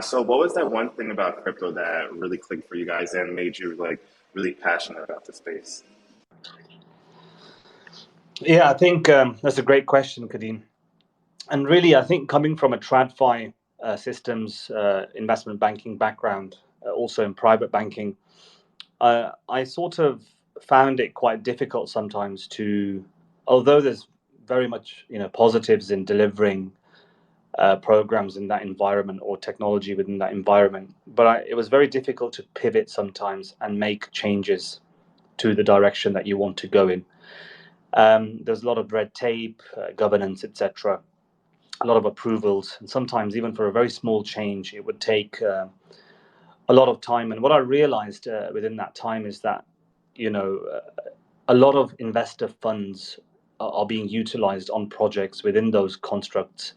So what was that one thing about crypto that really clicked for you guys and made you like really passionate about the space? Yeah, I think that's a great question, Kadeem. And really, I think coming from a TradFi systems investment banking background, also in private banking, I sort of found it quite difficult sometimes to, although there's very much positives in delivering programs in that environment or technology within that environment, but it was very difficult to pivot sometimes and make changes to the direction that you want to go in. There's a lot of red tape, governance, etc., a lot of approvals, and sometimes even for a very small change, it would take a lot of time. And what I realized within that time is that, you know, a lot of investor funds are being utilized on projects within those constructs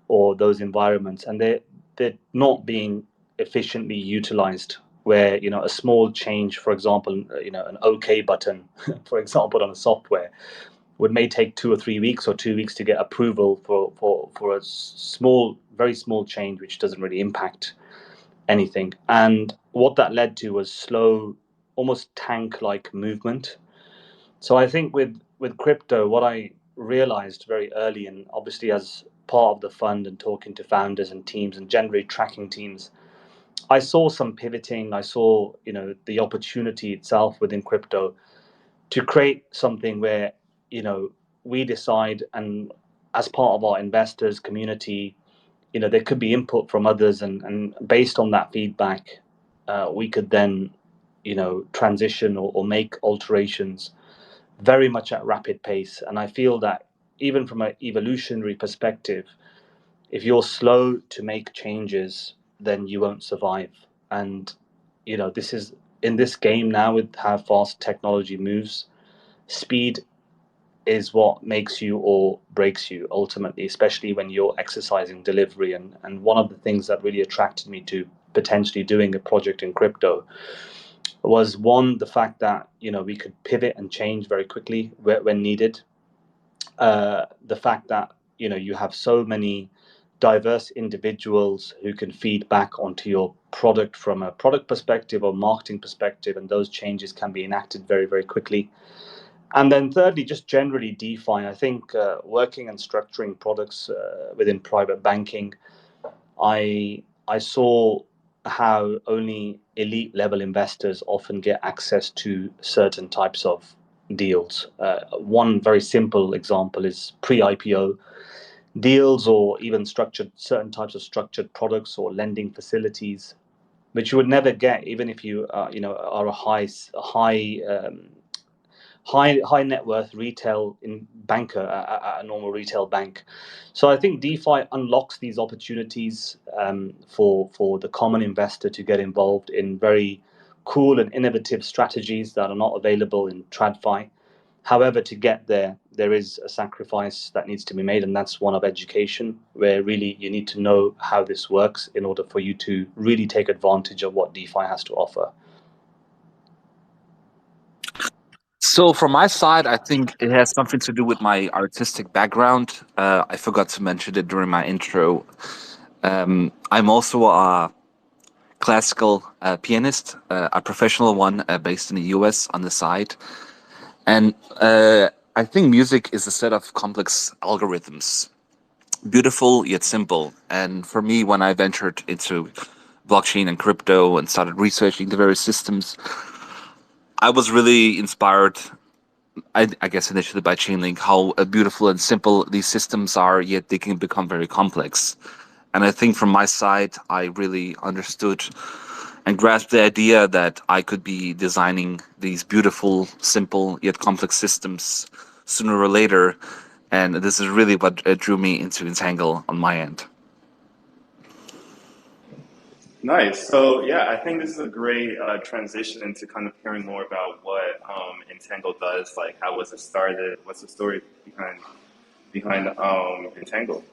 or those environments, and they're not being efficiently utilized. Where a small change, for example, an OK button, for example, on a software would may take 2 or 3 weeks or 2 weeks to get approval for a small, very small change, which doesn't really impact anything. And what that led to was slow, almost tank-like movement. So I think with crypto, what I realized very early, and obviously as part of the fund and talking to founders and teams and generally tracking teams, I saw some pivoting. I saw the opportunity itself within crypto to create something where you know we decide, and as part of our investors community, there could be input from others, and based on that feedback, we could then transition or make alterations very much at rapid pace. And I feel that even from an evolutionary perspective, if you're slow to make changes, then you won't survive. And this is in this game now, with how fast technology moves, speed is what makes you or breaks you ultimately, especially when you're exercising delivery. And one of the things that really attracted me to potentially doing a project in crypto was, one, the fact that we could pivot and change very quickly when needed. The fact that you have so many diverse individuals who can feed back onto your product from a product perspective or marketing perspective, and those changes can be enacted very, very quickly. And then thirdly, just generally DeFi. I think working and structuring products within private banking, I saw how only elite level investors often get access to certain types of deals. One very simple example is pre-IPO deals, or even structured certain types of structured products or lending facilities, which you would never get even if you are a high net worth retail in banker at a normal retail bank. So I think DeFi unlocks these opportunities for the common investor to get involved in very cool and innovative strategies that are not available in TradFi. However, to get there, there is a sacrifice that needs to be made, and that's one of education, where really you need to know how this works in order for you to really take advantage of what DeFi has to offer. So from my side, I think it has something to do with my artistic background. I forgot to mention it during my intro. I'm also a classical pianist, a professional one based in the US on the side. And I think music is a set of complex algorithms, beautiful yet simple. And for me, when I ventured into blockchain and crypto and started researching the various systems, I was really inspired, I guess, initially by Chainlink, how beautiful and simple these systems are, yet they can become very complex. And I think from my side, I really understood and grasped the idea that I could be designing these beautiful, simple, yet complex systems sooner or later. And this is really what drew me into Entangle on my end. Nice. So yeah, I think this is a great transition into kind of hearing more about what Entangle does. Like, how was it started? What's the story behind Entangle?